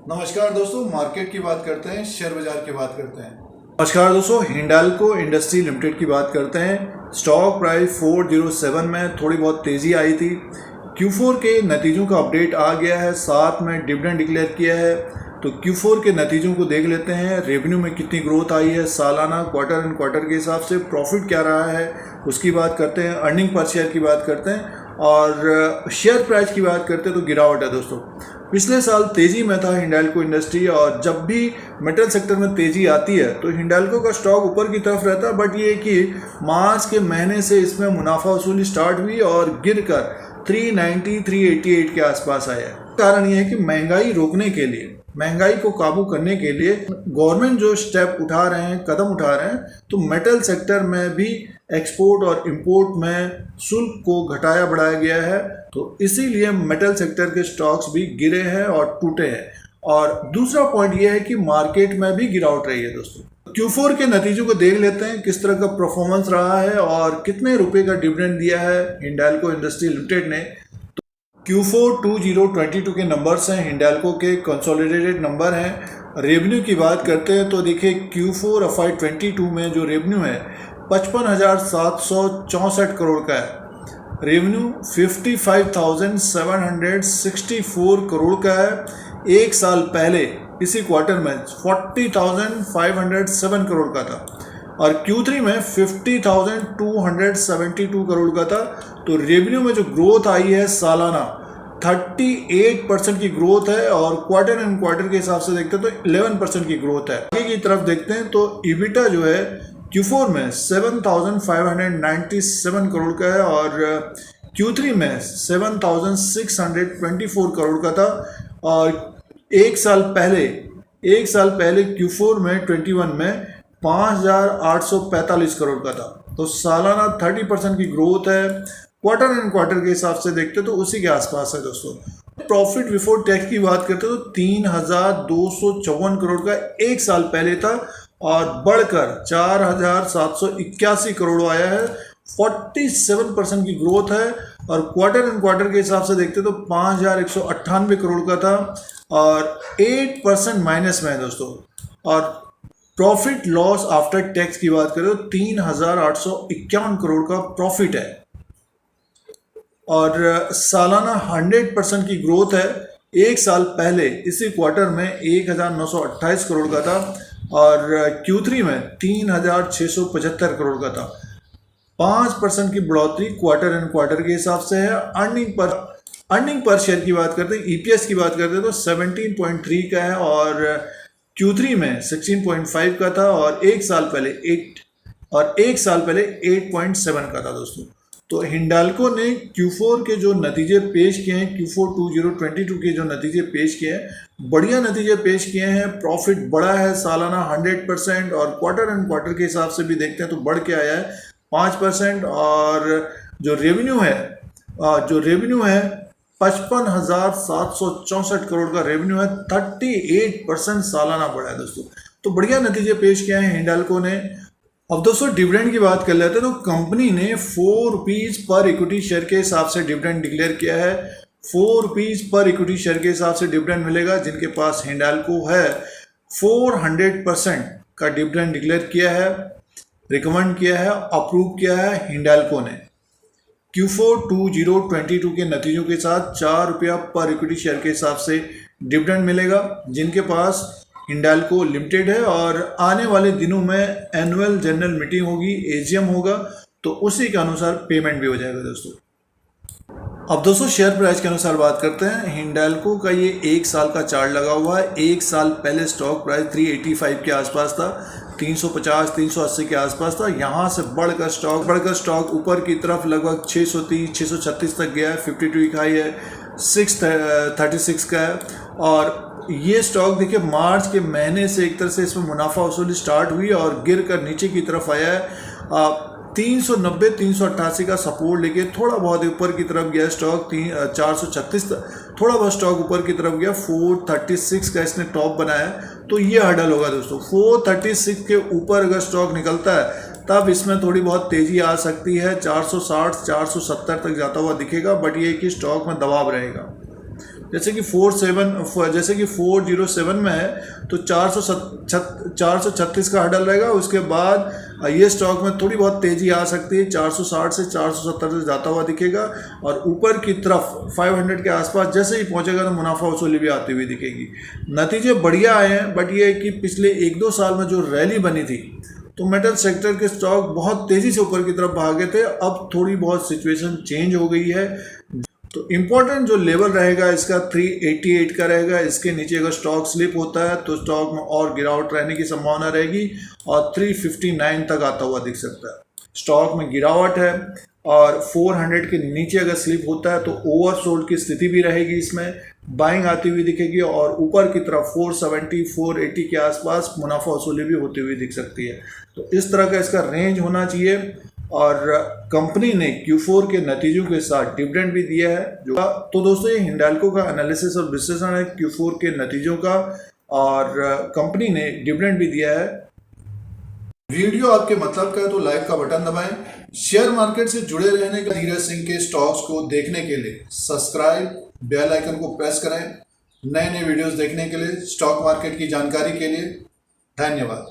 नमस्कार दोस्तों, मार्केट की बात करते हैं, शेयर बाजार की बात करते हैं। नमस्कार दोस्तों, हिंडाल्को इंडस्ट्री लिमिटेड की बात करते हैं। स्टॉक प्राइस 407 में थोड़ी बहुत तेज़ी आई थी। Q4 के नतीजों का अपडेट आ गया है, साथ में डिविडेंड डिक्लेयर किया है। तो Q4 के नतीजों को देख लेते हैं। रेवेन्यू में कितनी ग्रोथ आई है, सालाना क्वार्टर एंड क्वार्टर के हिसाब से प्रॉफिट क्या रहा है उसकी बात करते हैं। अर्निंग पर शेयर की बात करते हैं और शेयर प्राइस की बात करते हैं तो गिरावट है दोस्तों। पिछले साल तेज़ी में था हिंडाल्को इंडस्ट्री, और जब भी मेटल सेक्टर में तेज़ी आती है तो हिंडाल्को का स्टॉक ऊपर की तरफ रहता है। बट ये कि मार्च के महीने से इसमें मुनाफा वसूली स्टार्ट हुई और गिरकर 390 388 के आसपास आया है। कारण ये है कि महंगाई रोकने के लिए, महंगाई को काबू करने के लिए गवर्नमेंट जो स्टेप उठा रहे हैं, कदम उठा रहे हैं, तो मेटल सेक्टर में भी एक्सपोर्ट और इंपोर्ट में शुल्क को घटाया बढ़ाया गया है। तो इसीलिए मेटल सेक्टर के स्टॉक्स भी गिरे हैं और टूटे हैं। और दूसरा पॉइंट यह है कि मार्केट में भी गिरावट रही है दोस्तों। Q4 के नतीजों को देख लेते हैं, किस तरह का परफॉर्मेंस रहा है और कितने रुपए का डिविडेंड दिया है हिंडाल्को इंडस्ट्री लिमिटेड ने। Q4 2022 के नंबर्स हैं, हिंडाल्को के कंसोलिडेटेड नंबर हैं। रेवेन्यू की बात करते हैं तो देखिए Q4 FY22 में जो रेवेन्यू है 55,764 करोड़ का है। रेवेन्यू 55,764 करोड़ का है। एक साल पहले इसी क्वार्टर में 40,507 करोड़ का था और Q3 में 50,272 करोड़ का था। तो रेवेन्यू में जो ग्रोथ आई है सालाना 38% की ग्रोथ है और क्वार्टर एंड क्वार्टर के हिसाब से देखते हैं तो 11% की ग्रोथ है। आगे की तरफ देखते हैं तो EBITDA जो है Q4 में 7,597 करोड़ का है और Q3 में 7,624 करोड़ का था। और एक साल पहले Q4 में 21 में 5,845 करोड़ का था। तो सालाना 30% की ग्रोथ है। क्वार्टर एंड क्वार्टर के हिसाब से देखते तो उसी के आसपास है दोस्तों। प्रॉफिट बिफोर टैक्स की बात करते तो 3,254 करोड़ का एक साल पहले था और बढ़कर 4,781 करोड़ आया है। 47% की ग्रोथ है। और क्वार्टर एंड क्वार्टर के हिसाब से देखते तो 5,198 करोड़ का था और 8% माइनस में है दोस्तों। और प्रॉफिट लॉस आफ्टर टैक्स की बात करें तो 3,851 करोड़ का प्रॉफिट है और सालाना 100% की ग्रोथ है। एक साल पहले इसी क्वार्टर में 1,928 करोड़ का था और Q3 में 3,675 करोड़ का था। 5% की बढ़ोतरी क्वार्टर एंड क्वार्टर के हिसाब से है। अर्निंग पर शेयर की बात करते हैं, EPS की बात करते हैं तो 17.3 का है और Q3 में 16.5 का था और एक साल पहले 8.7 का था दोस्तों। तो हिंडाल्को ने Q4 के जो नतीजे पेश किए हैं, Q4 2022 के जो नतीजे पेश किए हैं, बढ़िया नतीजे पेश किए हैं। प्रॉफिट बढ़ा है सालाना 100% और क्वार्टर एंड क्वार्टर के हिसाब से भी देखते हैं तो बढ़ के आया है 5%। और जो रेवेन्यू है 55,764 करोड़ का रेवेन्यू है, 38% सालाना बढ़ा है दोस्तों। तो बढ़िया नतीजे पेश किए हैं हिंडाल्को ने। अब दोस्तों डिविडेंड की बात कर लेते हैं तो कंपनी ने 4 रुपीज़ पर इक्विटी शेयर के हिसाब से डिविडेंड डिक्लेयर किया है। 4 रुपीज़ पर इक्विटी शेयर के हिसाब से डिविडेंड मिलेगा। जिनके पास हिंडाल्को है 400% का डिविडेंड डिक्लेयर किया है, रिकमेंड किया है, अप्रूव किया है हिंडाल्को ने। Q4 2022 के नतीजों के साथ 4 रुपया पर इक्विटी शेयर के हिसाब से डिविडेंड मिलेगा जिनके पास हिंडाल्को लिमिटेड है। और आने वाले दिनों में एनुअल जनरल मीटिंग होगी, AGM होगा, तो उसी के अनुसार पेमेंट भी हो जाएगा दोस्तों। अब दोस्तों शेयर प्राइस के अनुसार बात करते हैं। हिंडाल्को का ये एक साल का चार्ट लगा हुआ है। एक साल पहले स्टॉक प्राइस 385 के आसपास था, 350 380 के आसपास था। यहाँ से बढ़कर स्टॉक ऊपर की तरफ लगभग 630 636 तक गया है। 52 का हाई है, 636 का है। और ये स्टॉक देखिए मार्च के महीने से एक तरह से इसमें मुनाफा वसूली स्टार्ट हुई और गिर कर नीचे की तरफ आया है। 390 388 का सपोर्ट लेके थोड़ा बहुत ऊपर की तरफ गया स्टॉक। 436 थोड़ा बहुत स्टॉक ऊपर की तरफ गया। 436 का इसने टॉप बनाया, तो ये हर्डल होगा दोस्तों। 436 के ऊपर अगर स्टॉक निकलता है तब इसमें थोड़ी बहुत तेज़ी आ सकती है। 460 470 तक जाता हुआ दिखेगा, बट ये कि स्टॉक में दबाव रहेगा। जैसे कि 407 में है तो 436 का हर्डल रहेगा। उसके बाद ये स्टॉक में थोड़ी बहुत तेज़ी आ सकती है, 460 से 470 से जाता हुआ दिखेगा और ऊपर की तरफ 500 के आसपास जैसे ही पहुंचेगा तो मुनाफा वसूली भी आती हुई दिखेगी। नतीजे बढ़िया आए हैं, बट ये है कि पिछले 1-2 साल में जो रैली बनी थी तो मेटल सेक्टर के स्टॉक बहुत तेज़ी से ऊपर की तरफ भागे थे। अब थोड़ी बहुत सिचुएशन चेंज हो गई है। तो इम्पोर्टेंट जो लेवल रहेगा इसका 388 का रहेगा। इसके नीचे अगर स्टॉक स्लिप होता है तो स्टॉक में और गिरावट रहने की संभावना रहेगी और 359 तक आता हुआ दिख सकता है। स्टॉक में गिरावट है और 400 के नीचे अगर स्लिप होता है तो ओवरसोल्ड की स्थिति भी रहेगी, इसमें बाइंग आती हुई दिखेगी और ऊपर की तरफ 470 480 के आसपास मुनाफा वसूली भी होती हुई दिख सकती है। तो इस तरह का इसका रेंज होना चाहिए। और कंपनी ने Q4 के नतीजों के साथ डिविडेंड भी दिया है तो दोस्तों ये हिंडाल्को का एनालिसिस और विश्लेषण है Q4 के नतीजों का, और कंपनी ने डिविडेंड भी दिया है। वीडियो आपके मतलब का है तो लाइक का बटन दबाएं। शेयर मार्केट से जुड़े रहने के धीरज सिंह के स्टॉक्स को देखने के लिए सब्सक्राइब बेल आइकन को प्रेस करें। नए नए वीडियोस देखने के लिए, स्टॉक मार्केट की जानकारी के लिए धन्यवाद।